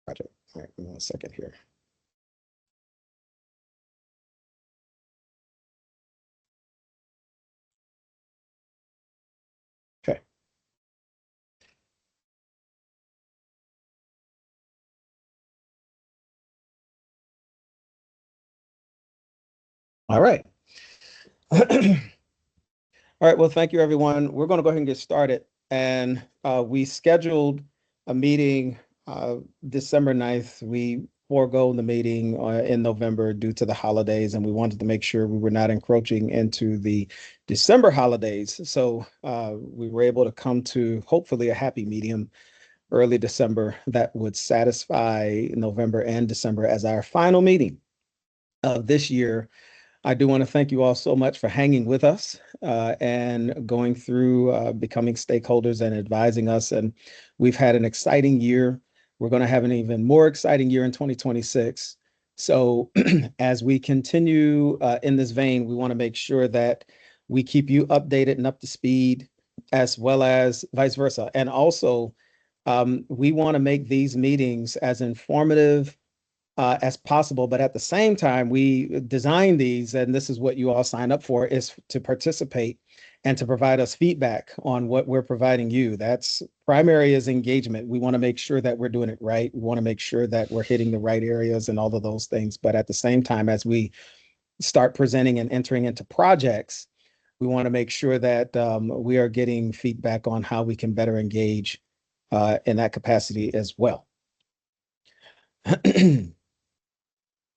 project. All right, give me 1 second here. Okay. All right. All right, well, thank you, everyone. We're going to go ahead and get started. And we scheduled a meeting December 9th. We forego the meeting in November due to the holidays, and we wanted to make sure we were not encroaching into the December holidays. So we were able to come to hopefully a happy medium early December that would satisfy November and December as our final meeting of this year. I do want to thank you all so much for hanging with us and going through becoming stakeholders and advising us. And we've had an exciting year. We're going to have an even more exciting year in 2026. So as we continue in this vein, we want to make sure that we keep you updated and up to speed, as well as vice versa. And also, we want to make these meetings as informative as possible. But at the same time, we design these, and this is what you all sign up for, is to participate and to provide us feedback on what we're providing you. That's primary is engagement. We want to make sure that we're doing it right. We want to make sure that we're hitting the right areas and all of those things. But at the same time, as we start presenting and entering into projects, we want to make sure that we are getting feedback on how we can better engage in that capacity as well.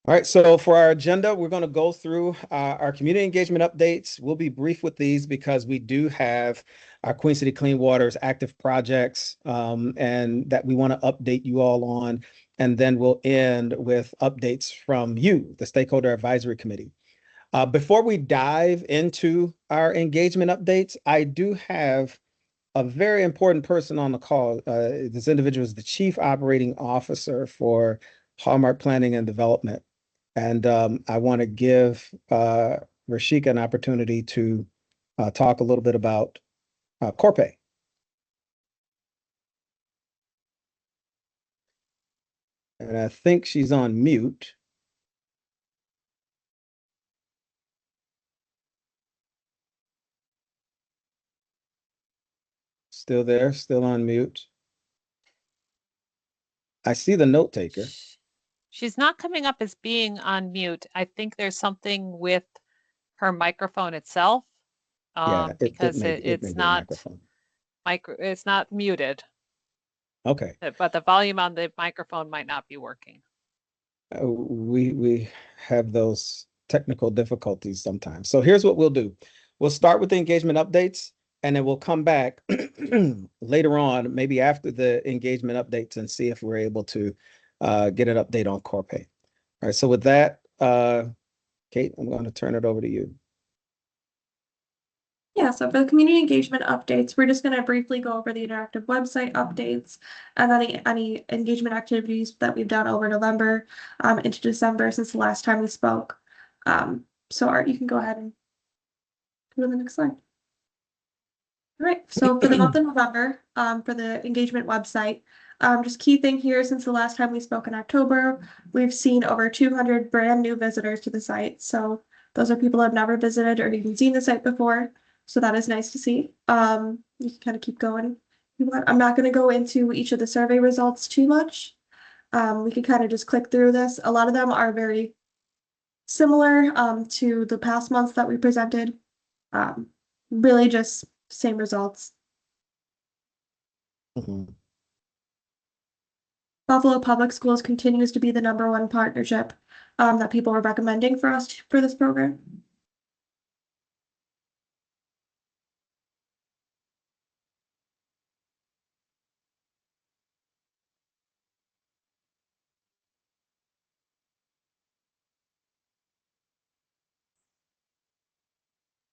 All right, so for our agenda, we're going to go through our community engagement updates. We'll be brief with these because we do have our Queen City Clean Waters active projects and that we want to update you all on. And then we'll end with updates from you, the Stakeholder Advisory Committee. Before we dive into our engagement updates, I do have a very important person on the call. This individual is the Chief Operating Officer for Hallmark Planning and Development. And I want to give Rashika an opportunity to talk a little bit about Corpay. And I think she's on mute. Still there, still on mute. I see the note taker. She's not coming up as being on mute. I think there's something with her microphone itself. Yeah, because it's not muted. Okay. But the volume on the microphone might not be working. We have those technical difficulties sometimes. So here's what we'll do. We'll start with the engagement updates, and then we'll come back later on, maybe after the engagement updates, and see if we're able to get an update on Corpay. All right, so with that, Kate, I'm going to turn it over to you. Yeah, so for the community engagement updates, we're just going to briefly go over the interactive website updates and any engagement activities that we've done over November into December since the last time we spoke. So Art, you can go ahead and go to the next slide. All right, so for the month of November, for the engagement website, just key thing here, since the last time we spoke in October, we've seen over 200 brand new visitors to the site. So those are people who have never visited or even seen the site before. So that is nice to see. You can kind of keep going. I'm not going to go into each of the survey results too much. We can kind of just click through this. A lot of them are very similar to the past months that we presented. Really just same results. Mm-hmm. Buffalo Public Schools continues to be the #1 partnership that people are recommending for us for this program.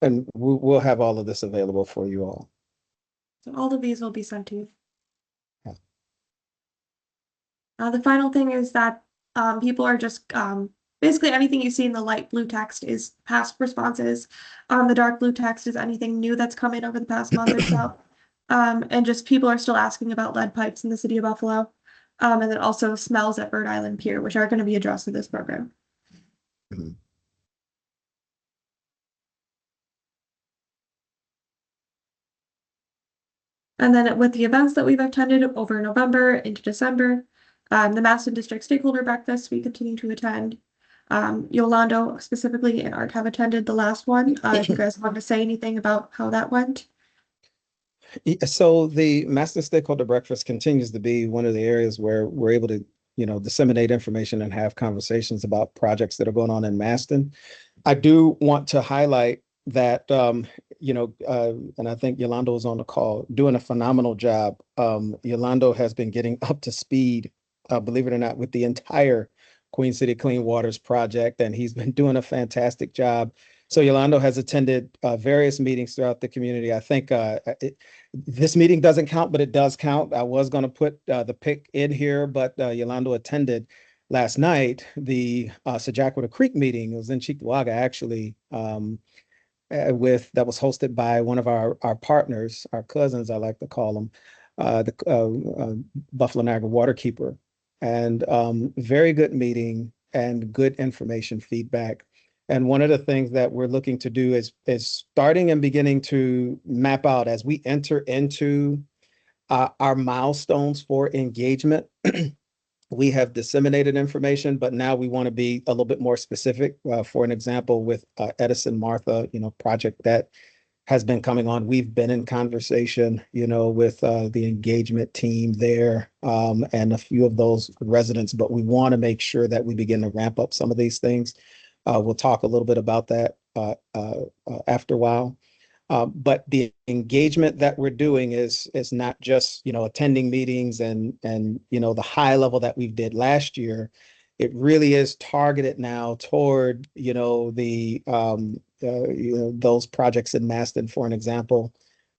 And we'll have all of this available for you all. So all of these will be sent to you. Yeah. The final thing is that people are just basically anything you see in the light blue text is past responses. The dark blue text is anything new that's come in over the past month or so. And just people are still asking about lead pipes in the city of Buffalo. and then also smells at Bird Island Pier, which are going to be addressed in this program. Mhm. And then with the events that we've attended over November into December, the Maston District Stakeholder Breakfast we continue to attend. Yolando specifically and Art have attended the last one. If you guys want to say anything about how that went. So the Master Stakeholder Breakfast continues to be one of the areas where we're able to, disseminate information and have conversations about projects that are going on in Maston. I do want to highlight that, and I think Yolando was on the call, doing a phenomenal job. Yolando has been getting up to speed, believe it or not, with the entire Queen City Clean Waters project, and he's been doing a fantastic job. So Yolando has attended various meetings throughout the community. I think this meeting doesn't count, but it does count. I was going to put the pick in here, but Yolando attended last night the Sajaquita Creek meeting. It was in Cheektowaga, actually, that was hosted by one of our partners, our cousins, I like to call them, the Buffalo Niagara Waterkeeper, and very good meeting and good information feedback. And one of the things that we're looking to do is starting and beginning to map out as we enter into our milestones for engagement. We have disseminated information, but now we want to be a little bit more specific. For an example, with Edison Martha, project that has been coming on. We've been in conversation, with the engagement team there, and a few of those residents, but we want to make sure that we begin to ramp up some of these things. We'll talk a little bit about that after a while. But the engagement that we're doing is not just, attending meetings and the high level that we did last year. It really is targeted now toward, those projects in Maston. For an example,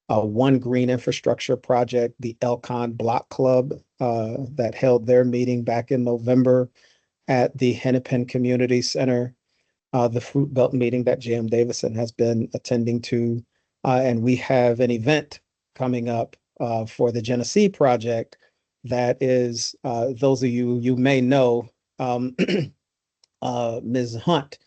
one green infrastructure project, the Elcon Block Club, that held their meeting back in November at the Hennepin Community Center, the Fruit Belt meeting that J.M. Davison has been attending to. And we have an event coming up for the Genesee project that is, those of you may know, Ms. Hunt,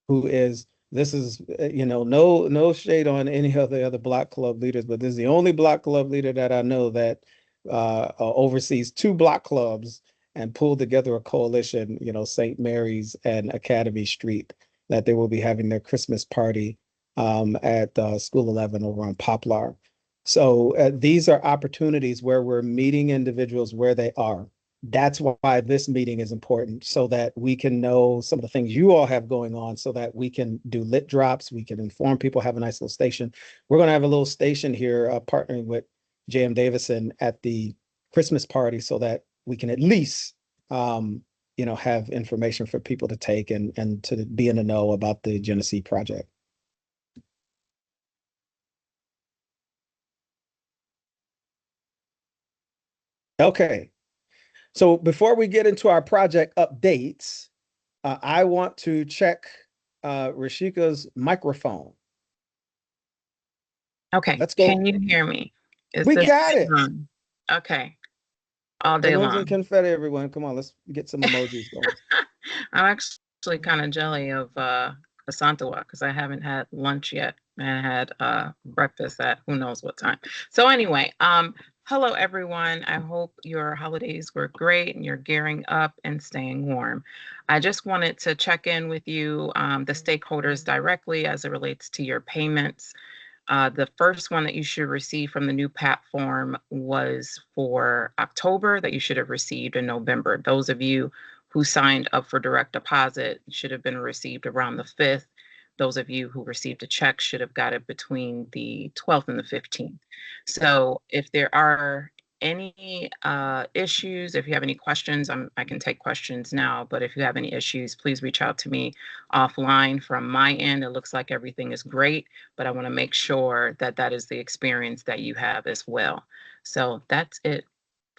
who is, this is, no shade on any of the other block club leaders, but this is the only block club leader that I know that oversees two block clubs and pulled together a coalition, St. Mary's and Academy Street, that they will be having their Christmas party at School 11 over on Poplar. So these are opportunities where we're meeting individuals where they are. That's why this meeting is important, so that we can know some of the things you all have going on, so that we can do lit drops, we can inform people, have a nice little station. We're going to have a little station here partnering with J.M. Davison at the Christmas party, so that we can at least have information for people to take and to be in the know about the Genesee project. Okay, so before we get into our project updates, I want to check Rashika's microphone. Okay, Let's go. can you hear me? Is We this got it. on? Okay, all day Balloons and long. confetti, everyone. Come on, let's get some emojis going. I'm actually kind of jelly of Asantewa because I haven't had lunch yet and had breakfast at who knows what time. So anyway, hello everyone. I hope your holidays were great and you're gearing up and staying warm. I just wanted to check in with you, the stakeholders directly as it relates to your payments. The first one that you should receive from the new platform was for October that you should have received in November. Those of you who signed up for direct deposit should have been received around the 5th. Those of you who received a check should have got it between the 12th and the 15th. So if there are any issues, if you have any questions, I can take questions now, but if you have any issues, please reach out to me offline. From my end, it looks like everything is great, but I want to make sure that that is the experience that you have as well. So that's it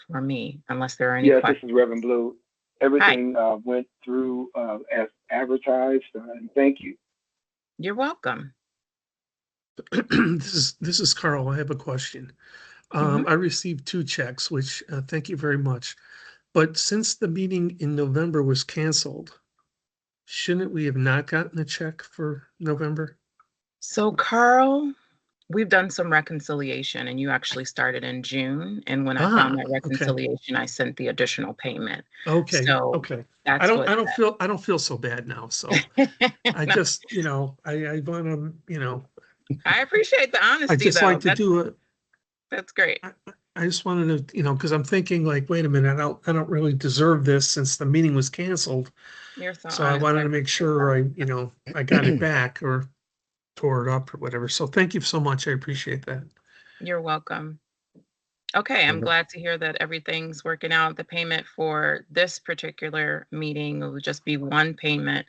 for me, unless there are any Yes, questions. this is Reverend Blue. Everything went through as advertised, and thank you. You're welcome. This is Carl. I have a question. I received 2 checks, which thank you very much. But since the meeting in November was canceled, shouldn't we have not gotten a check for November? So Carl, we've done some reconciliation and you actually started in June. And when I found that Okay. reconciliation, I sent the additional payment. Okay, So okay. that's I what don't feel so bad now, so I No, just, I want to, I appreciate the I honesty just though. like to do it. That's great. I just wanted to, because I'm thinking like, wait a minute, I don't really deserve this since the meeting was canceled. You're so So I honest. wanted to make sure I got it back or tore it up or whatever. So thank you so much. I appreciate that. You're welcome. Okay, I'm Mhm. glad to hear that everything's working out. The payment for this particular meeting will just be one payment,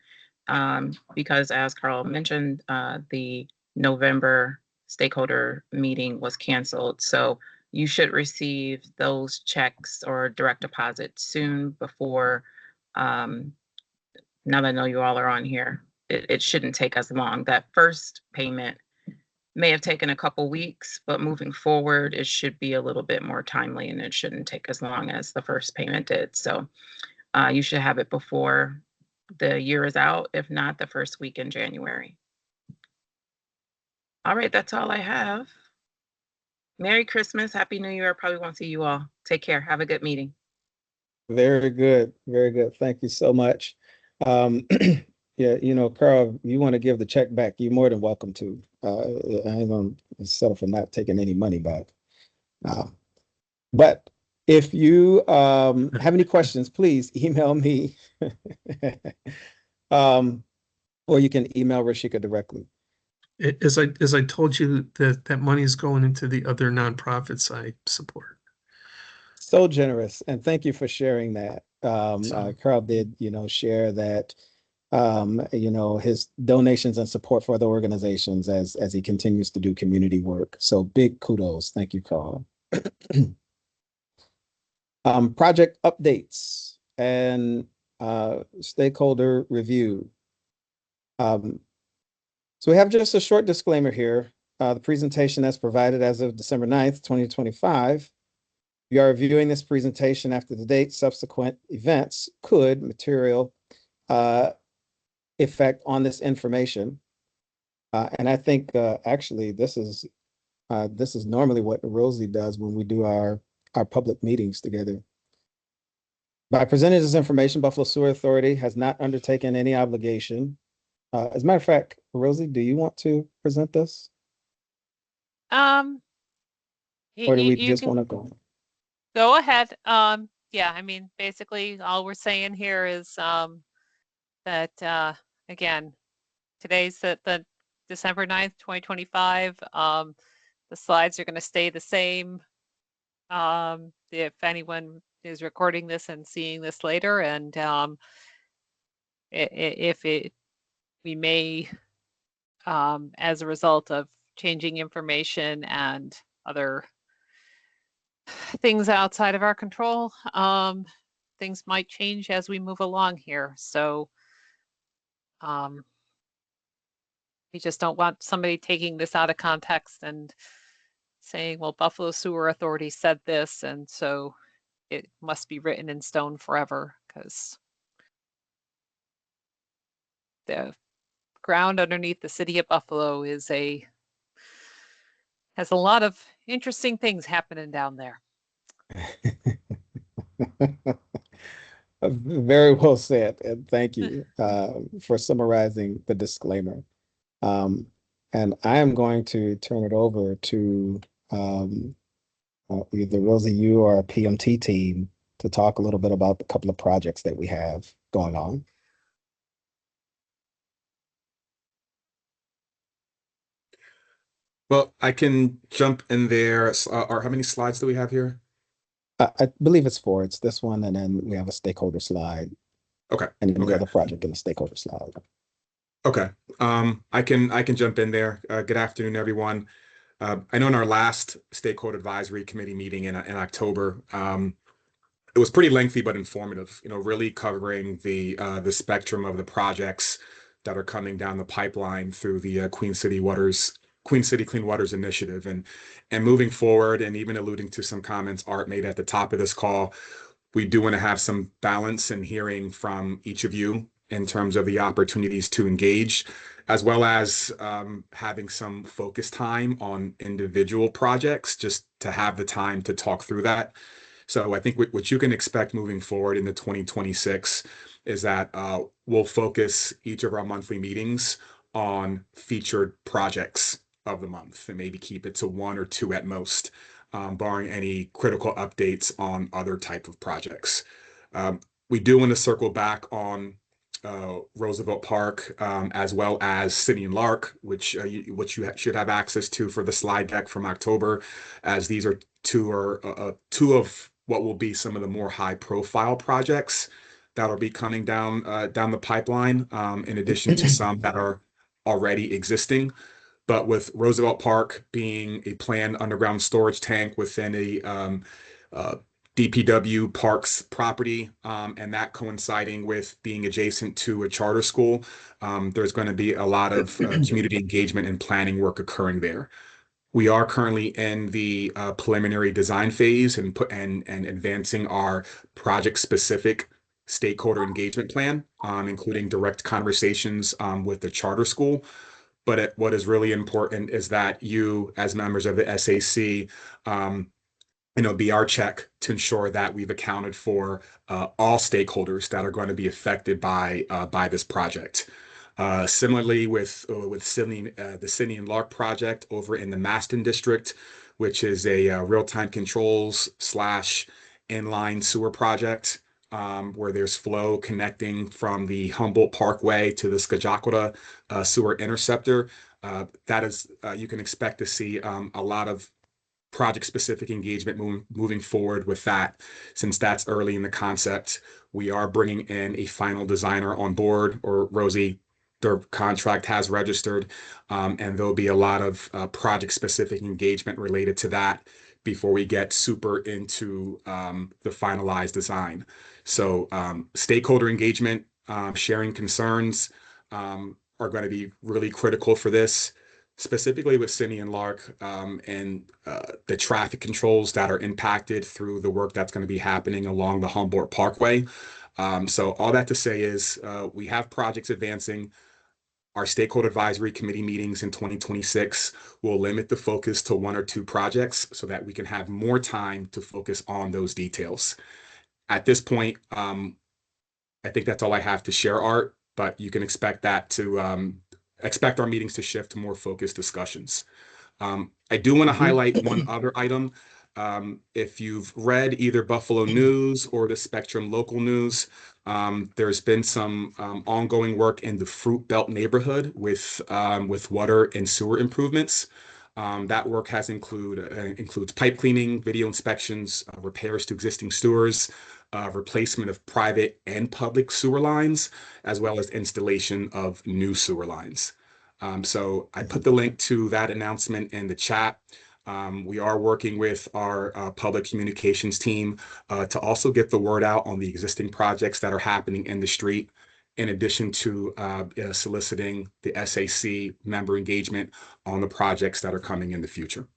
because as Carl mentioned, the November stakeholder meeting was canceled. So you should receive those checks or direct deposit soon before, now that I know you all are on here, it shouldn't take as long. That first payment may have taken a couple weeks, but moving forward, it should be a little bit more timely and it shouldn't take as long as the first payment did. So you should have it before the year is out, if not the first week in January. All right, that's all I have. Merry Christmas, Happy New Year. I probably won't see you all. Take care. Have a good meeting. Very good. Very good. Thank you so much. Yeah, Carl, you want to give the check back, you're more than welcome to. I ain't gonna settle for not taking any money back. But if you have any questions, please email me. Or you can email Rashika directly. As I told you that money is going into the other nonprofits I support. So generous, and thank you for sharing that. Carl did, share that, his donations and support for other organizations as he continues to do community work. So big kudos. Thank you, Carl. Project updates and stakeholder review. So we have just a short disclaimer here. The presentation as provided as of December 9th, 2025. We are reviewing this presentation after the date. Subsequent events could material effect on this information. And I think actually this is normally what Rosie does when we do our public meetings together. By presenting this information, Buffalo Sewer Authority has not undertaken any obligation. As a matter of fact, Rosie, do you want to present this? Or do we just want to go? Go ahead. Yeah, I mean, basically all we're saying here is that again, today's the December 9th, 2025. The slides are going to stay the same. If anyone is recording this and seeing this later, and we may, as a result of changing information and other things outside of our control, things might change as we move along here. So we just don't want somebody taking this out of context and saying, well, Buffalo Sewer Authority said this, and so it must be written in stone forever, because the ground underneath the city of Buffalo has a lot of interesting things happening down there. Very well said, and thank you for summarizing the disclaimer. And I am going to turn it over to either Rosie, you or our PMT team to talk a little bit about the couple of projects that we have going on. Well, I can jump in there. Or how many slides do we have here? I believe it's four. It's this one, and then we have a stakeholder slide. Okay. And then the Okay. other project in the stakeholder slide. Okay. I can jump in there. Good afternoon, everyone. I know in our last stakeholder advisory committee meeting in October, it was pretty lengthy but informative. Really covering the spectrum of the projects that are coming down the pipeline through the Queen City Clean Waters Initiative, and moving forward, and even alluding to some comments Art made at the top of this call. We do want to have some balance in hearing from each of you in terms of the opportunities to engage, as well as having some focus time on individual projects, just to have the time to talk through that. So I think what you can expect moving forward into 2026 is that we'll focus each of our monthly meetings on featured projects of the month and maybe keep it to one or two at most, barring any critical updates on other type of projects. We do want to circle back on Roosevelt Park, as well as City and Lark, which you should have access to for the slide deck from October, as these are two of what will be some of the more high profile projects that'll be coming down the pipeline, in addition to some that are already existing. But with Roosevelt Park being a planned underground storage tank within a DPW Parks property, and that coinciding with being adjacent to a charter school, there's going to be a lot of community engagement and planning work occurring there. We are currently in the preliminary design phase and advancing our project-specific stakeholder engagement plan, including direct conversations with the charter school. But what is really important is that you, as members of the SAC, be our check to ensure that we've accounted for all stakeholders that are going to be affected by this project. Similarly, with the City and Lark project over in the Maston district, which is a real-time controls / inline sewer project, where there's flow connecting from the Humboldt Parkway to the Skagakota sewer interceptor. That is, you can expect to see a lot of project-specific engagement moving forward with that. Since that's early in the concept, we are bringing in a final designer on board, or Rosie, their contract has registered, and there'll be a lot of project-specific engagement related to that before we get super into the finalized design. So stakeholder engagement, sharing concerns are going to be really critical for this, specifically with City and Lark, and the traffic controls that are impacted through the work that's going to be happening along the Humboldt Parkway. So all that to say is we have projects advancing. Our stakeholder advisory committee meetings in 2026 will limit the focus to one or two projects so that we can have more time to focus on those details. At this point, I think that's all I have to share, Art, but you can expect expect our meetings to shift to more focused discussions. I do want to highlight one other item. If you've read either Buffalo News or the Spectrum Local News, there's been some ongoing work in the Fruit Belt neighborhood with water and sewer improvements. That work includes pipe cleaning, video inspections, repairs to existing sewers, replacement of private and public sewer lines, as well as installation of new sewer lines. So I put the link to that announcement in the chat. We are working with our public communications team to also get the word out on the existing projects that are happening in the street, in addition to soliciting the SAC member engagement on the projects that are coming in the future.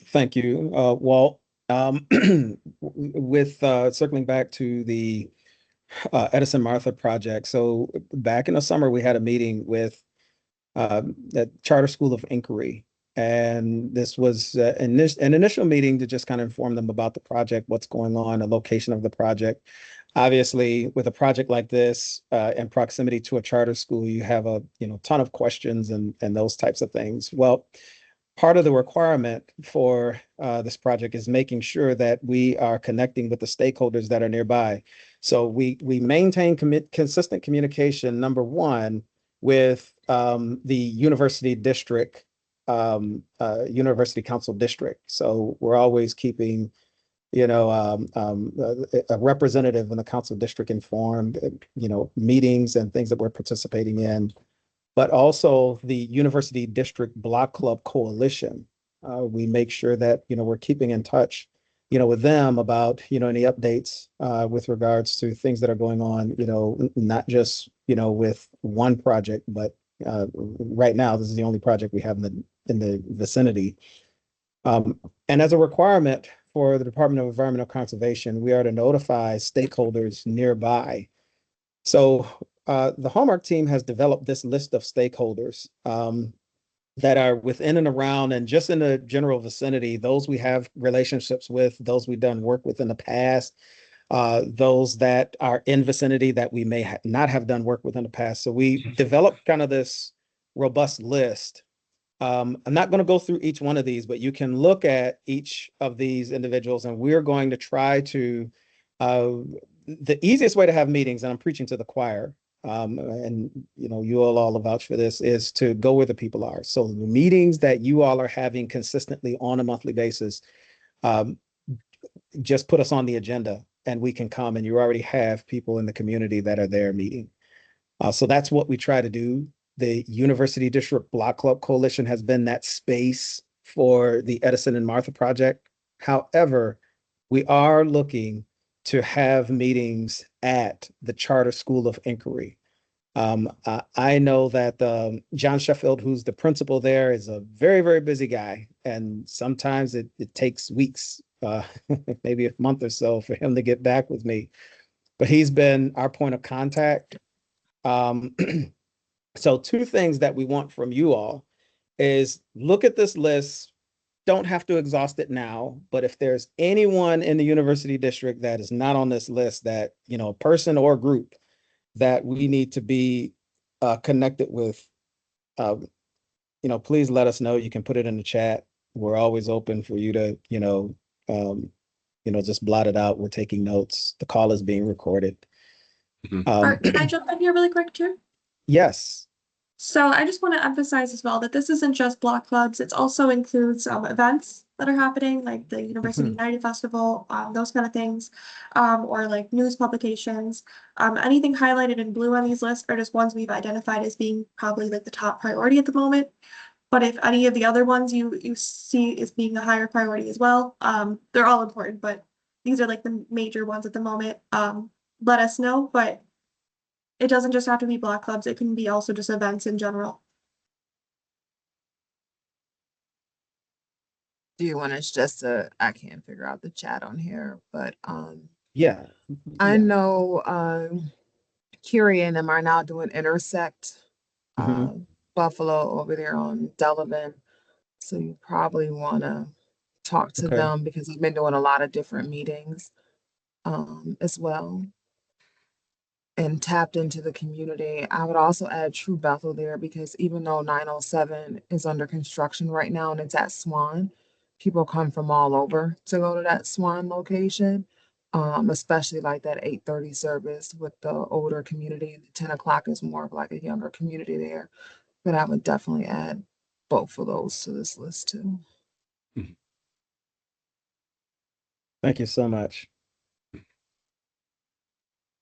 Thank you, Walt. With circling back to the Edison Martha project. So back in the summer, we had a meeting with the Charter School of Inquiry. And this was an initial meeting to just kind of inform them about the project, what's going on, the location of the project. Obviously, with a project like this in proximity to a charter school, you have a ton of questions and those types of things. Well, part of the requirement for this project is making sure that we are connecting with the stakeholders that are nearby. So we maintain consistent communication, number one, with the university district, university council district. So we're always keeping, a representative in the council district informed, meetings and things that we're participating in, but also the University District Block Club Coalition. We make sure that, we're keeping in touch, with them about, any updates with regards to things that are going on, not just, with one project, but right now, this is the only project we have in the vicinity. And as a requirement for the Department of Environmental Conservation, we are to notify stakeholders nearby. So the Hallmark team has developed this list of stakeholders that are within and around and just in the general vicinity, those we have relationships with, those we've done work with in the past, those that are in vicinity that we may not have done work with in the past. So we developed kind of this robust list. I'm not going to go through each one of these, but you can look at each of these individuals, and we're going to try to, the easiest way to have meetings, and I'm preaching to the choir, and you all vouch for this, is to go where the people are. So the meetings that you all are having consistently on a monthly basis, just put us on the agenda and we can come, and you already have people in the community that are there meeting. So that's what we try to do. The University District Block Club Coalition has been that space for the Edison and Martha project. However, we are looking to have meetings at the Charter School of Inquiry. I know that John Sheffield, who's the principal there, is a very, very busy guy. And sometimes it takes weeks, maybe a month or so for him to get back with me. But he's been our point of contact. So two things that we want from you all is look at this list. Don't have to exhaust it now, but if there's anyone in the university district that is not on this list, that, person or group that we need to be connected with, please let us know. You can put it in the chat. We're always open for you to, just blot it out. We're taking notes. The call is being recorded. Art, can I jump in here really quick too? Yes. So I just want to emphasize as well that this isn't just block clubs. It also includes events that are happening, like the University United Festival, those kind of things, or like news publications. Anything highlighted in blue on these lists are just ones we've identified as being probably like the top priority at the moment. But if any of the other ones you see as being a higher priority as well, they're all important, but these are like the major ones at the moment. Let us know, but it doesn't just have to be block clubs. It can be also just events in general. Do you want us just to, I can't figure out the chat on here, but Yeah. I know Curie and them are now doing Intersect Buffalo over there on Delavan. So you probably want to talk to them because they've been doing a lot of different meetings as well, and tapped into the community. I would also add True Bethel there because even though 907 is under construction right now and it's at Swan, people come from all over to go to that Swan location, especially like that 8:30 service with the older community. And the 10 o'clock is more of like a younger community there. But I would definitely add both of those to this list too. Thank you so much.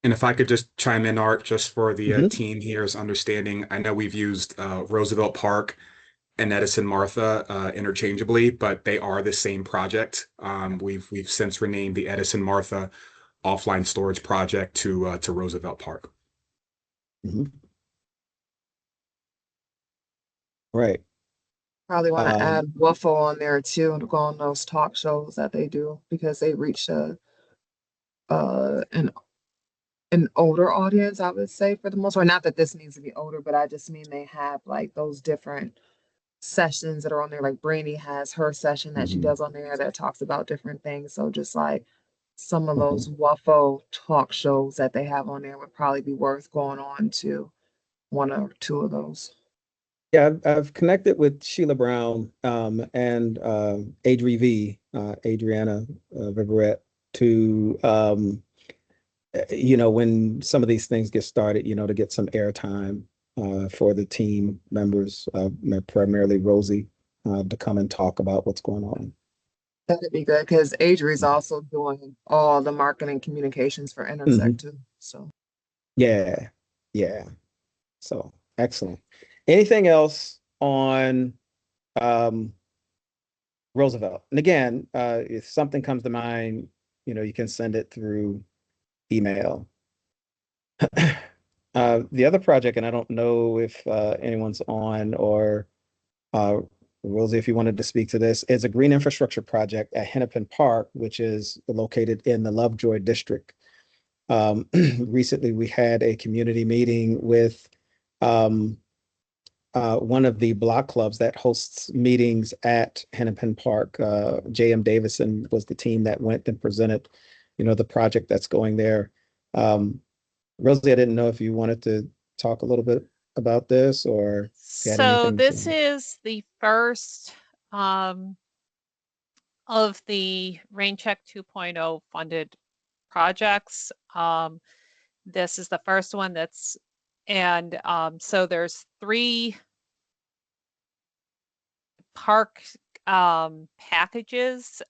And if I could just chime in, Art, just for the team here's understanding. I know we've used Roosevelt Park and Edison Martha interchangeably, but they are the same project. We've since renamed the Edison Martha offline storage project to Roosevelt Park. Right. Probably want to add Wuffle on there too to go on those talk shows that they do because they reach an older audience, I would say, for the most part. Not that this needs to be older, but I just mean they have like those different sessions that are on there. Like Brandy has her session that she does on there that talks about different things. So just like some of those Wuffle talk shows that they have on there would probably be worth going on to one or two of those. Yeah, I've connected with Sheila Brown and Adriana Viverette to when some of these things get started, to get some airtime for the team members, primarily Rosie, to come and talk about what's going on. That'd be good because Adri's also doing all the marketing communications for Intersect too. So yeah. So excellent. Anything else on Roosevelt? And again, if something comes to mind, you can send it through email. The other project, and I don't know if anyone's on or Rosie, if you wanted to speak to this, is a green infrastructure project at Hennepin Park, which is located in the Lovejoy district. Recently, we had a community meeting with one of the block clubs that hosts meetings at Hennepin Park. J.M. Davison was the team that went and presented, the project that's going there. Rosie, I didn't know if you wanted to talk a little bit about this or if you had So anything this to... is the first of the Rain Check 2.0 funded projects. This is the first one that's, and so there's 3 park packages.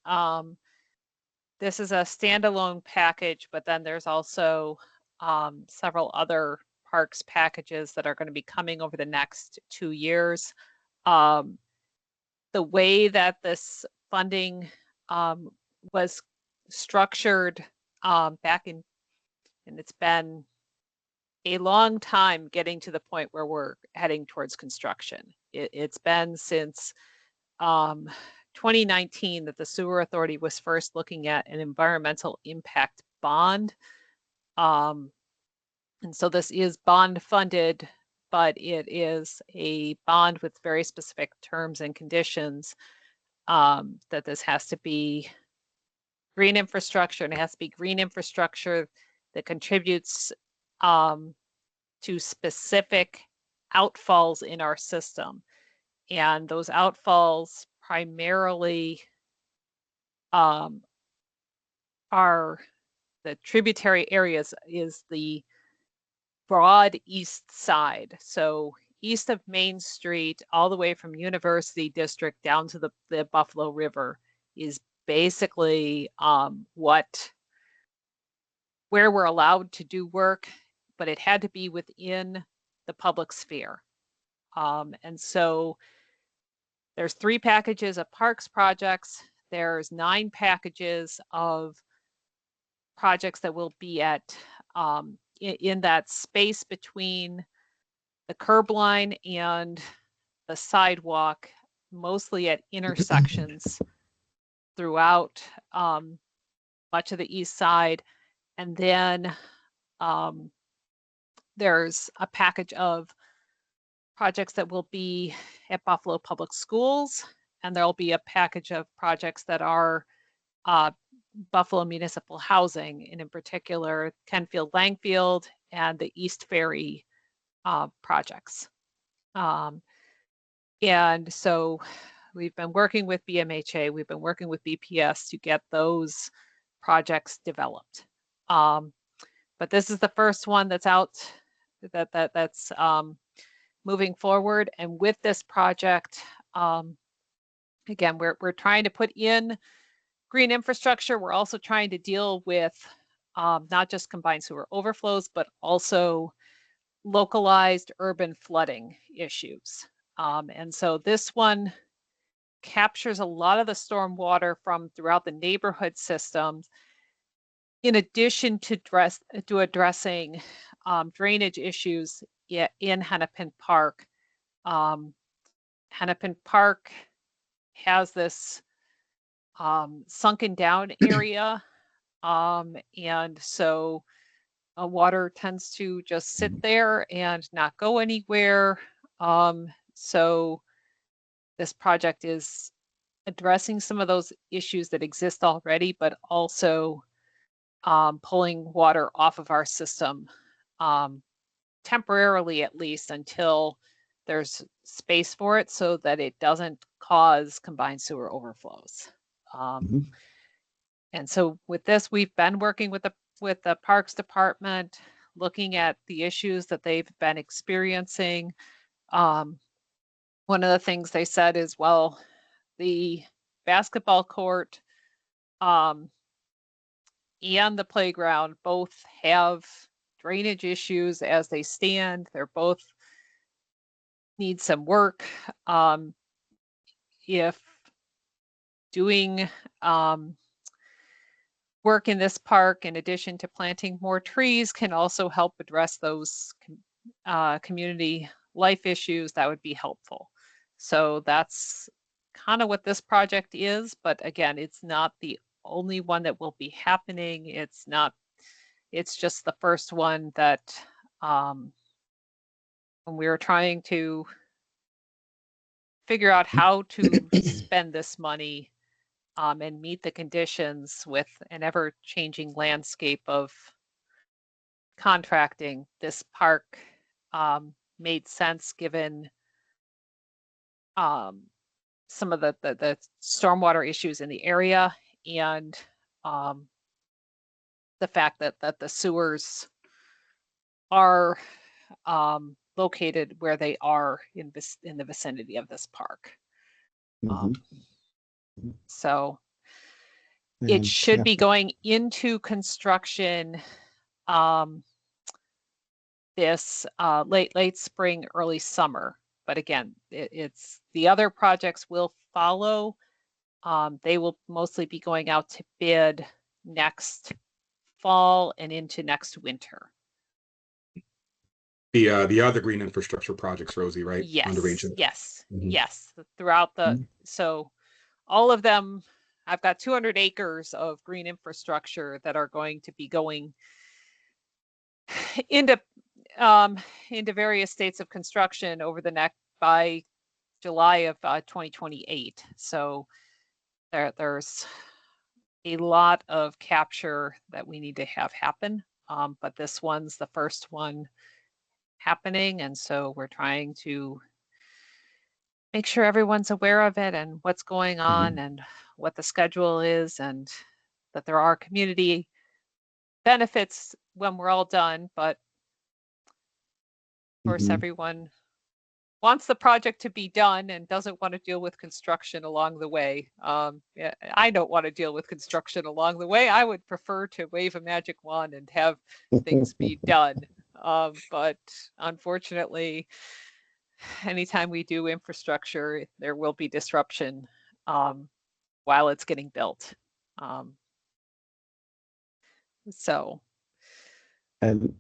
This is a standalone package, but then there's also several other parks packages that are going to be coming over the next 2 years. The way that this funding was structured back in, and it's been a long time getting to the point where we're heading towards construction. It's been since 2019 that the Sewer Authority was first looking at an environmental impact bond. And so this is bond funded, but it is a bond with very specific terms and conditions, that this has to be green infrastructure, and it has to be green infrastructure that contributes to specific outfalls in our system. And those outfalls primarily are the tributary areas is the broad east side. So east of Main Street, all the way from University District down to the Buffalo River is basically where we're allowed to do work, but it had to be within the public sphere. And so there's 3 packages of parks projects. There's 9 packages of projects that will be at in that space between the curb line and the sidewalk, mostly at intersections throughout much of the east side. And then there's a package of projects that will be at Buffalo Public Schools, and there'll be a package of projects that are Buffalo Municipal Housing, and in particular, Kenfield Langfield and the East Ferry projects. And so we've been working with BMHA, we've been working with BPS to get those projects developed. But this is the first one that's out that's moving forward. And with this project, again, we're trying to put in green infrastructure. We're also trying to deal with not just combined sewer overflows, but also localized urban flooding issues. And so this one captures a lot of the stormwater from throughout the neighborhood systems, in addition to addressing drainage issues in Hennepin Park. Hennepin Park has this sunken down area, and so water tends to just sit there and not go anywhere. So this project is addressing some of those issues that exist already, but also pulling water off of our system temporarily, at least until there's space for it, so that it doesn't cause combined sewer overflows. And so with this, we've been working with the Parks Department, looking at the issues that they've been experiencing. One of the things they said is, well, the basketball court and the playground both have drainage issues as they stand. They're both need some work. If doing work in this park, in addition to planting more trees, can also help address those community life issues, that would be helpful. So that's kind of what this project is, but again, it's not the only one that will be happening. It's just the first one that when we were trying to figure out how to spend this money and meet the conditions with an ever-changing landscape of contracting, this park made sense given some of the stormwater issues in the area and the fact that the sewers are located where they are in the vicinity of this park. So it should be going into construction this late spring, early summer. But again, it's the other projects will follow. They will mostly be going out to bid next fall and into next winter. The other green infrastructure projects, Rosie, right? Yes, yes. Throughout the so all of them, I've got 200 acres of green infrastructure that are going to be going into various states of construction over the next by July of 2028. So there's a lot of capture that we need to have happen. But this one's the first one happening. And so we're trying to make sure everyone's aware of it and what's going on and what the schedule is and that there are community benefits when we're all done. But of course, everyone wants the project to be done and doesn't want to deal with construction along the way. Yeah, I don't want to deal with construction along the way. I would prefer to wave a magic wand and have things be done. But unfortunately, anytime we do infrastructure, there will be disruption while it's getting built. So. And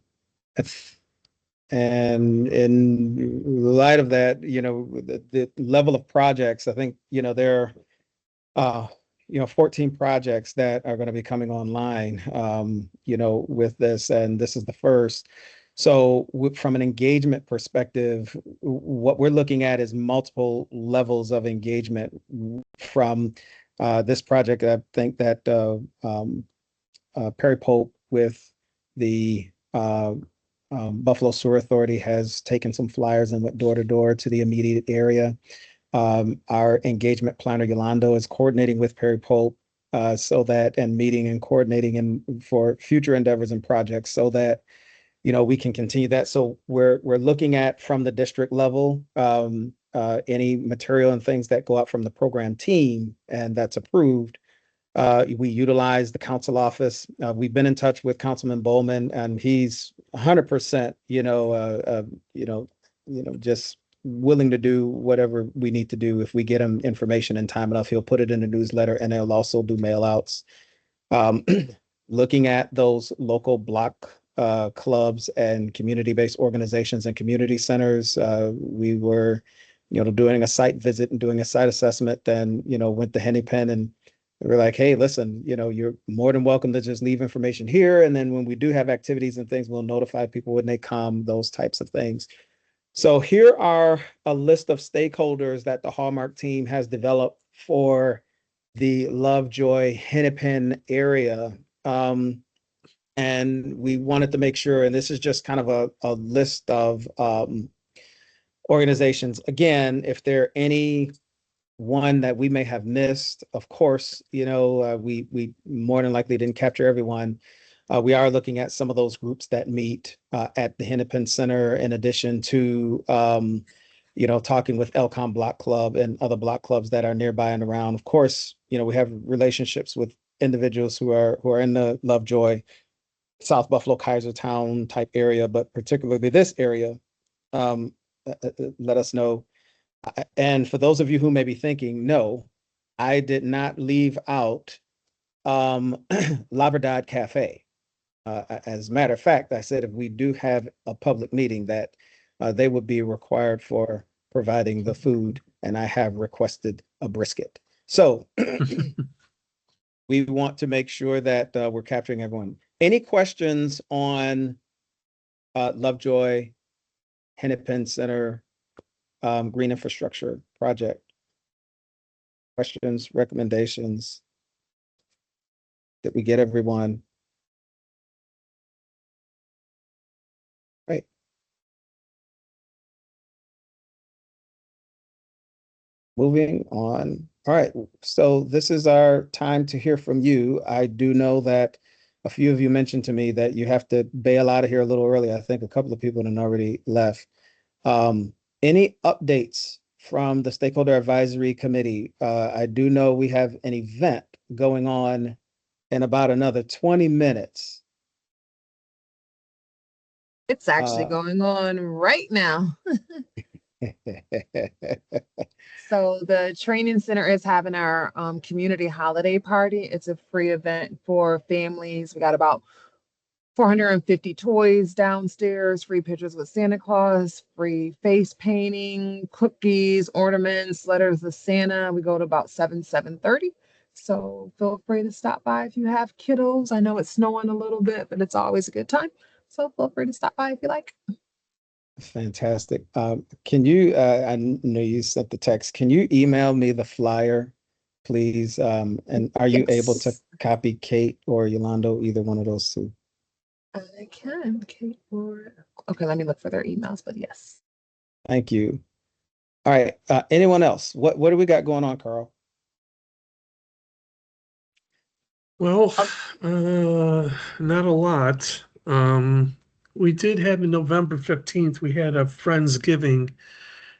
in light of that, the level of projects, I think, there are, 14 projects that are going to be coming online, with this, and this is the first. So from an engagement perspective, what we're looking at is multiple levels of engagement from this project. I think that Perry Pope with the Buffalo Sewer Authority has taken some flyers and went door to door to the immediate area. Our engagement planner, Yolando, is coordinating with Perry Pope so that and meeting and coordinating for future endeavors and projects so that we can continue that. So we're looking at from the district level any material and things that go out from the program team and that's approved. We utilize the council office. We've been in touch with Councilman Bowman, and he's 100%, just willing to do whatever we need to do. If we get him information in time enough, he'll put it in a newsletter, and he'll also do mail outs. Looking at those local block clubs and community-based organizations and community centers, we were, doing a site visit and doing a site assessment, and went to Hennepin and we're like, hey, listen, you're more than welcome to just leave information here. And then when we do have activities and things, we'll notify people when they come, those types of things. So here are a list of stakeholders that the Hallmark team has developed for the Lovejoy Hennepin area. And we wanted to make sure, and this is just kind of a list of organizations. Again, if there are any one that we may have missed, of course, we more than likely didn't capture everyone. We are looking at some of those groups that meet at the Hennepin Center, in addition to, talking with Elcom Block Club and other block clubs that are nearby and around. Of course, we have relationships with individuals who are in the Lovejoy, South Buffalo, Kaisertown type area, but particularly this area. Let us know. And for those of you who may be thinking, no, I did not leave out Labrador Cafe. As a matter of fact, I said if we do have a public meeting that they would be required for providing the food, and I have requested a brisket. So we want to make sure that we're capturing everyone. Any questions on Lovejoy, Hennepin Center, green infrastructure project? Questions, recommendations? Did we get everyone? Right. Moving on. All right. So this is our time to hear from you. I do know that a few of you mentioned to me that you have to bail out of here a little early. I think a couple of people have already left. Any updates from the Stakeholder Advisory Committee? I do know we have an event going on in about another 20 minutes. It's actually going on right now. So the training center is having our community holiday party. It's a free event for families. We got about 450 toys downstairs, free pictures with Santa Claus, free face painting, cookies, ornaments, letters of Santa. We go to about 7:30. So feel free to stop by if you have kiddos. I know it's snowing a little bit, but it's always a good time. So feel free to stop by if you like. Fantastic. Can you, I know you sent the text, can you email me the flyer, please? And are you able to copy Kate or Yolanda, either one of those two? I can, Kate, or okay, let me look for their emails, but yes. Thank you. All right. Anyone else? What do we got going on, Carl? Well, not a lot. We did have on November 15th, we had a Friendsgiving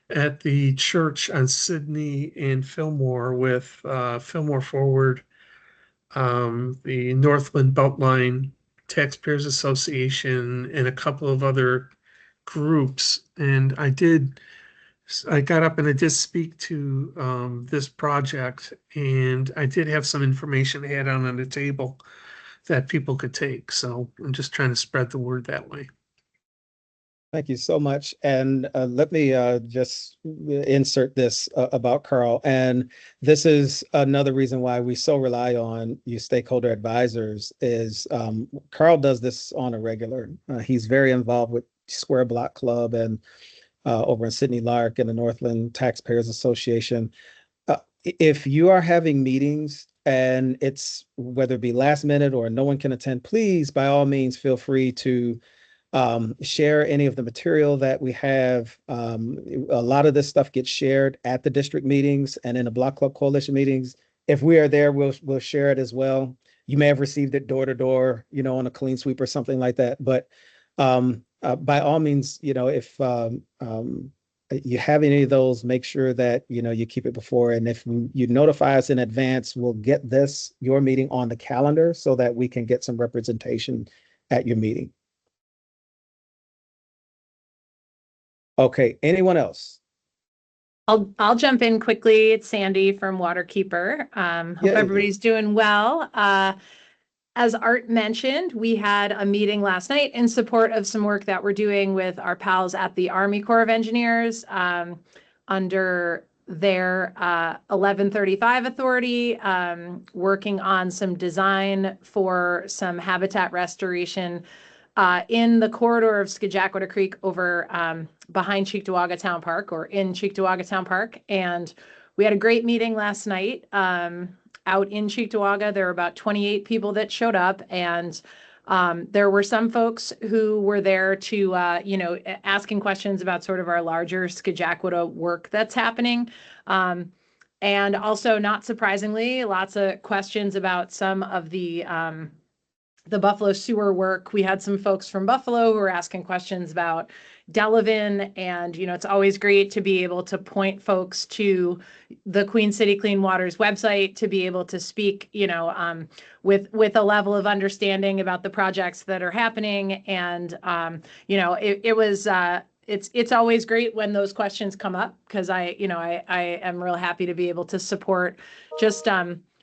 at the church on Sydney and Fillmore with Fillmore Forward, the Northland Beltline Taxpayers Association, and a couple of other groups. And I got up and I did speak to this project, and I did have some information I had on the table that people could take. So I'm just trying to spread the word that way. Thank you so much. And let me just insert this about Carl. And this is another reason why we so rely on you stakeholder advisors is Carl does this on a regular. He's very involved with Square Block Club and over in Sydney Lark and the Northland Taxpayers Association. If you are having meetings and it's whether it be last minute or no one can attend, please, by all means, feel free to share any of the material that we have. A lot of this stuff gets shared at the district meetings and in the Block Club Coalition meetings. If we are there, we'll share it as well. You may have received it door to door, on a clean sweep or something like that. But by all means, if you have any of those, make sure that you keep it before. And if you notify us in advance, we'll get your meeting on the calendar so that we can get some representation at your meeting. Okay, anyone else? I'll jump in quickly. It's Sandy from Waterkeeper. Hope everybody's doing well. As Art mentioned, we had a meeting last night in support of some work that we're doing with our pals at the Army Corps of Engineers under their 1135 authority, working on some design for some habitat restoration in the corridor of Skagakota Creek over behind Cheektowaga Town Park or in Cheektowaga Town Park. And we had a great meeting last night out in Cheektowaga. There were about 28 people that showed up, and there were some folks who were there to, asking questions about sort of our larger Skagakota work that's happening. And also, not surprisingly, lots of questions about some of the Buffalo sewer work. We had some folks from Buffalo who were asking questions about Delavan, and it's always great to be able to point folks to the Queen City Clean Waters website to be able to speak, with a level of understanding about the projects that are happening. And it's always great when those questions come up, because I am real happy to be able to support just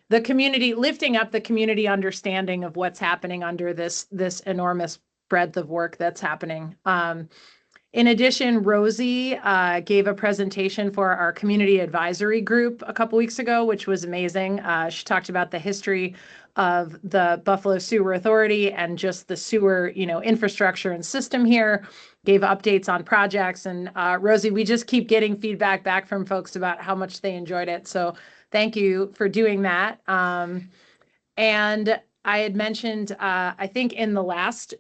the community, lifting up the community understanding of what's happening under this enormous breadth of work that's happening. In addition, Rosie gave a presentation for our community advisory group a couple weeks ago, which was amazing. She talked about the history of the Buffalo Sewer Authority and just the sewer, infrastructure and system here, gave updates on projects. And Rosie, we just keep getting feedback back from folks about how much they enjoyed it. So thank you for doing that. And I had mentioned, I think in the last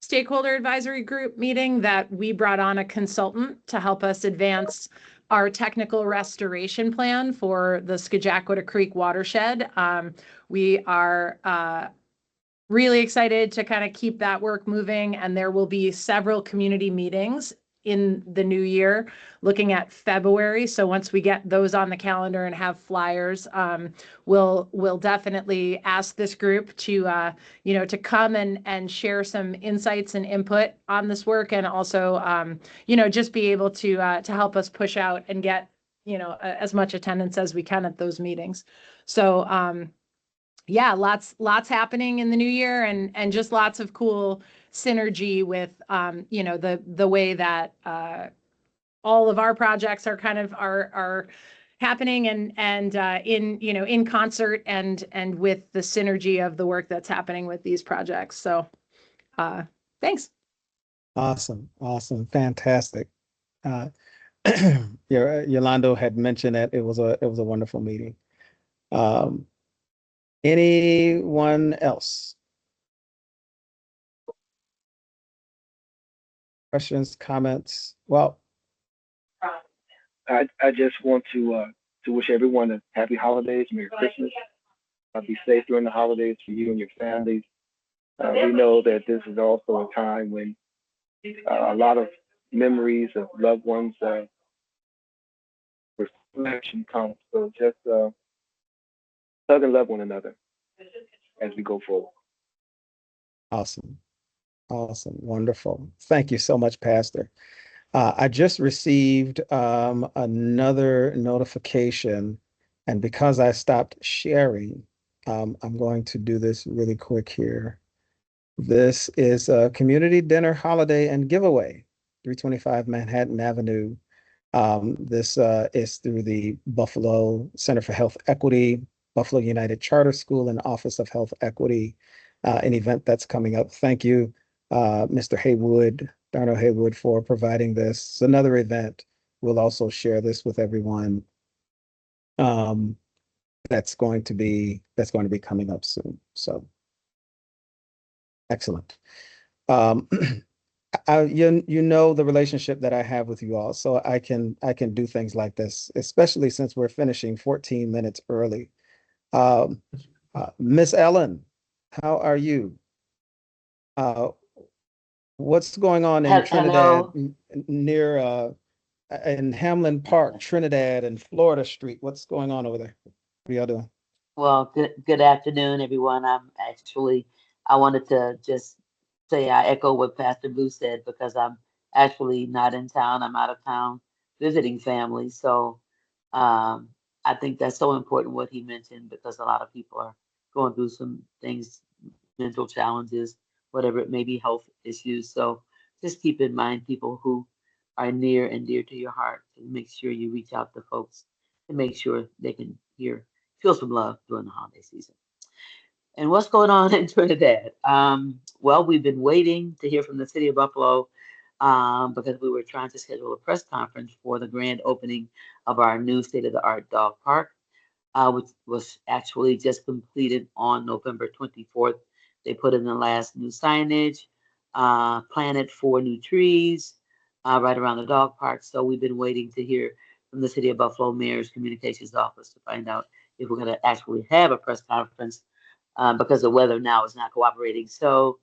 stakeholder advisory group meeting, that we brought on a consultant to help us advance our technical restoration plan for the Scajaquada Creek watershed. We are really excited to kind of keep that work moving, and there will be several community meetings in the new year looking at February. So once we get those on the calendar and have flyers, we'll definitely ask this group to to come and share some insights and input on this work, and also just be able to help us push out and get as much attendance as we can at those meetings. So yeah, lots happening in the new year, and just lots of cool synergy with the way that all of our projects are kind of are happening and in concert and with the synergy of the work that's happening with these projects. So thanks. Awesome, fantastic. Yolando had mentioned that it was a wonderful meeting. Anyone else? Questions, comments? Well, I just want to wish everyone a happy holidays, Merry Christmas. Be safe during the holidays for you and your families. We know that this is also a time when a lot of memories of loved ones reflection comes. So just hug and love one another as we go forward. Awesome, wonderful. Thank you so much, Pastor. I just received another notification, and because I stopped sharing, I'm going to do this really quick here. This is a community dinner holiday and giveaway, 325 Manhattan Avenue. This is through the Buffalo Center for Health Equity, Buffalo United Charter School, and Office of Health Equity, an event that's coming up. Thank you, Mr. Haywood, Darnell Haywood, for providing this. It's another event. We'll also share this with everyone. That's going to be coming up soon. So excellent. You know the relationship that I have with you all, so I can do things like this, especially since we're finishing 14 minutes early. Miss Ellen, how are you? What's going on in Trinidad, near in Hamlin Park, Trinidad and Florida Street? What's going on over there? What are y'all doing? Well, good afternoon, everyone. I wanted to just say I echo what Pastor Blue said, because I'm actually not in town. I'm out of town visiting family. So I think that's so important what he mentioned, because a lot of people are going through some things, mental challenges, whatever it may be, health issues. So just keep in mind people who are near and dear to your heart, and make sure you reach out to folks to make sure they can feel some love during the holiday season. And what's going on in Trinidad? Well, we've been waiting to hear from the city of Buffalo because we were trying to schedule a press conference for the grand opening of our new state-of-the-art dog park, which was actually just completed on November 24th. They put in the last new signage, planted 4 new trees right around the dog park. So we've been waiting to hear from the city of Buffalo Mayor's Communications Office to find out if we're going to actually have a press conference, because the weather now is not cooperating. So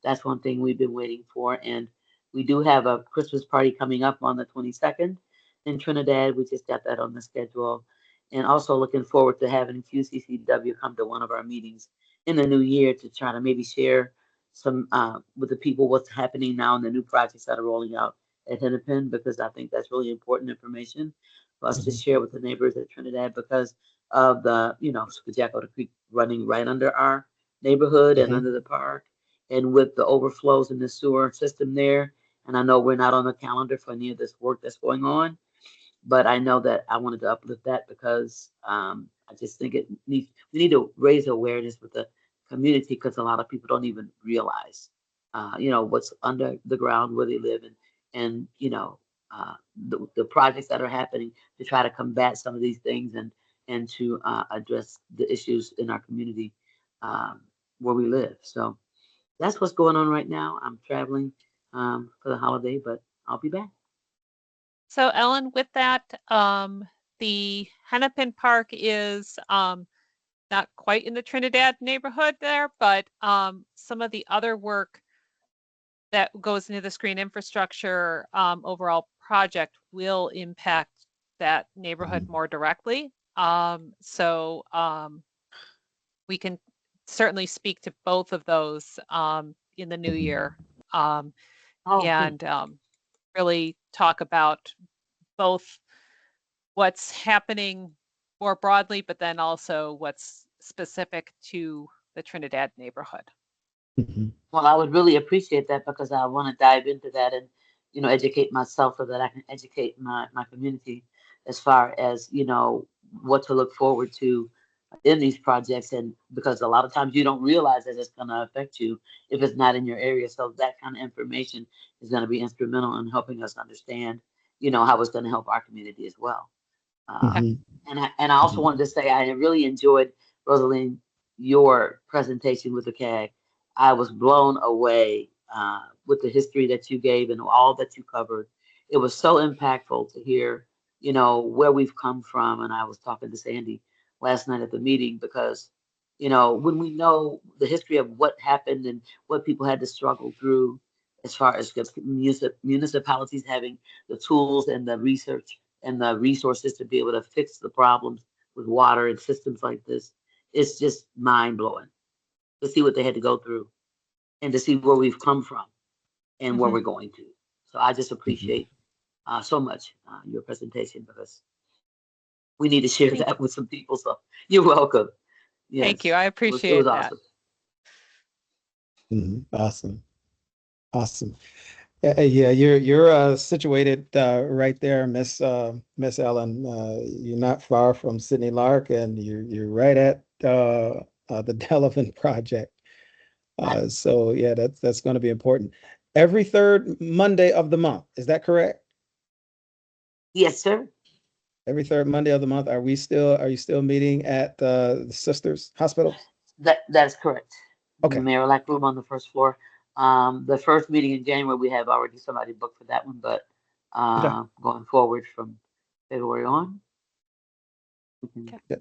that's one thing we've been waiting for. And we do have a Christmas party coming up on the 22nd in Trinidad. We just got that on the schedule. And also looking forward to having QCCW come to one of our meetings in the new year to try to maybe share some with the people what's happening now and the new projects that are rolling out at Hennepin, because I think that's really important information for us to share with the neighbors at Trinidad, because of the, Scajaquada Creek running right under our neighborhood and under the park, and with the overflows in the sewer system there, And I know we're not on the calendar for any of this work that's going on, but I know that I wanted to uplift that because I just think we need to raise awareness with the community because a lot of people don't even realize, what's under the ground where they live and the projects that are happening to try to combat some of these things and to address the issues in our community where we live. So that's what's going on right now. I'm traveling for the holiday, but I'll be back. So Ellen, with that, the Hennepin Park is not quite in the Trinidad neighborhood there, but some of the other work that goes into the screen infrastructure overall project will impact that neighborhood more directly. So we can certainly speak to both of those in the new year and really talk about both what's happening more broadly, but then also what's specific to the Trinidad neighborhood. Well, I would really appreciate that because I want to dive into that and, educate myself so that I can educate my community as far as, what to look forward to in these projects. And because a lot of times you don't realize that it's going to affect you if it's not in your area. So that kind of information is going to be instrumental in helping us understand, how it's going to help our community as well. And I also wanted to say I really enjoyed, Rosaline, your presentation with the CAG. I was blown away with the history that you gave and all that you covered. It was so impactful to hear, where we've come from. And I was talking to Sandy last night at the meeting because, when we know the history of what happened and what people had to struggle through as far as municipalities having the tools and the research and the resources to be able to fix the problems with water and systems like this, it's just mind blowing to see what they had to go through and to see where we've come from and where we're going to. So I just appreciate so much your presentation because we need to share that with some people. So you're welcome. Yes. Thank you. I appreciate it was that. Awesome. Awesome. Yeah, you're situated right there, Miss Ellen. You're not far from Sydney Lark, and you're right at the Delavan project. So yeah, that's going to be important. Every third Monday of the month, is that correct? Yes, sir. Every third Monday of the month. Are you still meeting at the Sisters Hospitals? That is correct. Okay. Mayor-elect room on the first floor. The first meeting in January, we have already somebody booked for that one, but going forward from February on. Yeah.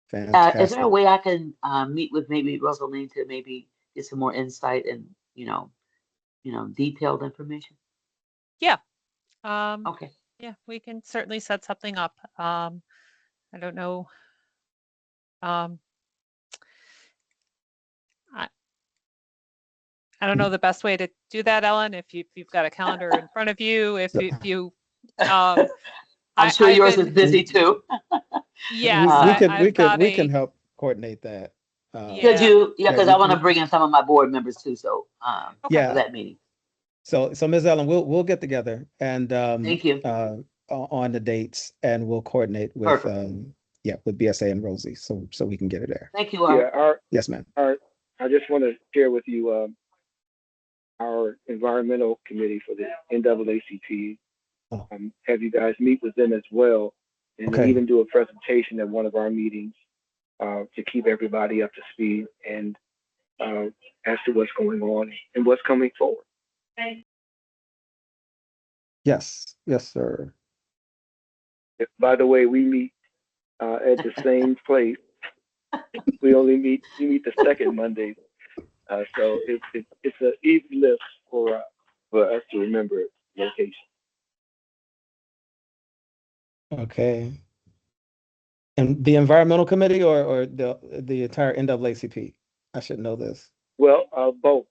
Fantastic. Is there a way I can meet with maybe Rosaline to maybe get some more insight and detailed information? Yeah. Okay. Yeah, we can certainly set something up. I don't know. I don't know the best way to do that, Ellen. If you've got a calendar in front of you, if you I'm sure yours is busy too. Yes, we can help coordinate that. Could you? Yeah, because I want to we- bring in some of my board members too. So for that meeting. So Ms. Ellen, we'll get together and Thank you. On the dates, and we'll coordinate with with BSA and Rosie so we can get her there. Thank you. Art. Yes, ma'am. Art, I just want to share with you our environmental committee for the NAACP. Have you guys meet with them as well, and then even do a presentation at one of our meetings to keep everybody up to speed and as to what's going on and what's coming forward. Yes, sir. By the way, we meet at the same place. We meet the second Monday, so it's an easy list for us to remember location. Okay. And the environmental committee or the entire NAACP? I should know this. Well, both.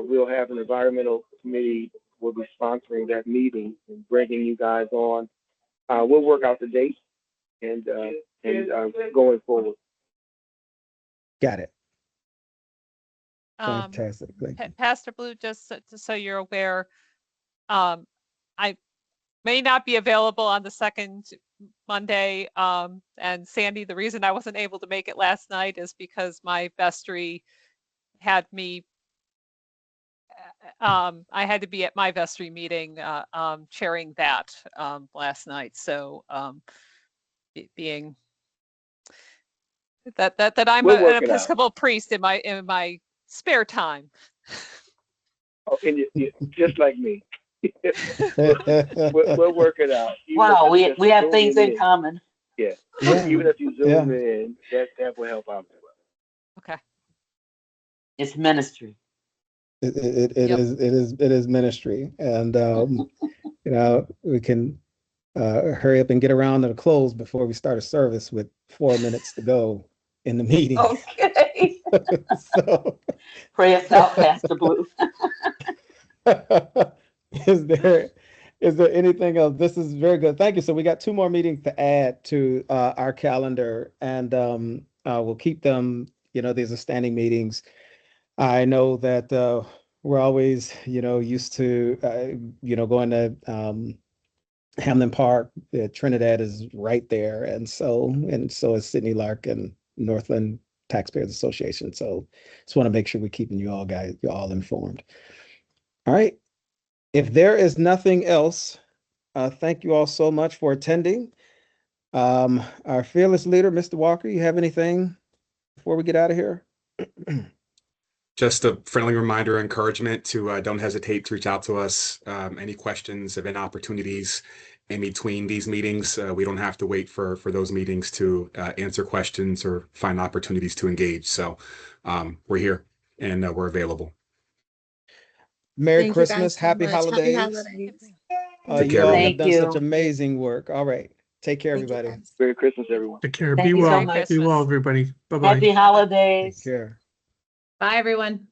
We'll have an environmental committee. We'll be sponsoring that meeting and bringing you guys on. We'll work out the dates and going forward. Got it. Fantastic. Pastor Blue, just so you're aware, I may not be available on the second Monday. And Sandy, the reason I wasn't able to make it last night is because my vestry had me, I had to be at my vestry meeting, chairing that last night. So being that I'm an Episcopal priest in my spare time. Oh, and you just like me. we'll work it out. Wow, we have things in common. Yeah. Yeah. Even if you zoom in, that will help out as well. Okay. It's ministry. It is ministry, and you know, we can hurry up and get around to the close before we start a service with 4 minutes to go in the meeting. Okay. So, pray us out, Pastor Blue. is there anything else? This is very good. Thank you. So we got 2 more meetings to add to our calendar, and we'll keep them. You know, these are standing meetings. I know that we're always, you know, used to, you know, going to Hamlin Park. Trinidad is right there, and so is Sydney Lark and Northland Taxpayers Association. So just want to make sure we're keeping you're all informed. All right. If there is nothing else, thank you all so much for attending. Our fearless leader, Mr. Walker, you have anything before we get out of here? Just a friendly reminder, encouragement to don't hesitate to reach out to us. Any questions, event opportunities in between these meetings. We don't have to wait for those meetings to answer questions or find opportunities to engage. So we're here and we're available. Merry Christmas, happy holidays. You all have done such amazing work. All right. Take care, everybody. Merry Christmas, everyone. Take care. Thank Be you so well. much. Be well, everybody. Bye-bye. Happy holidays. Take care. Bye, everyone.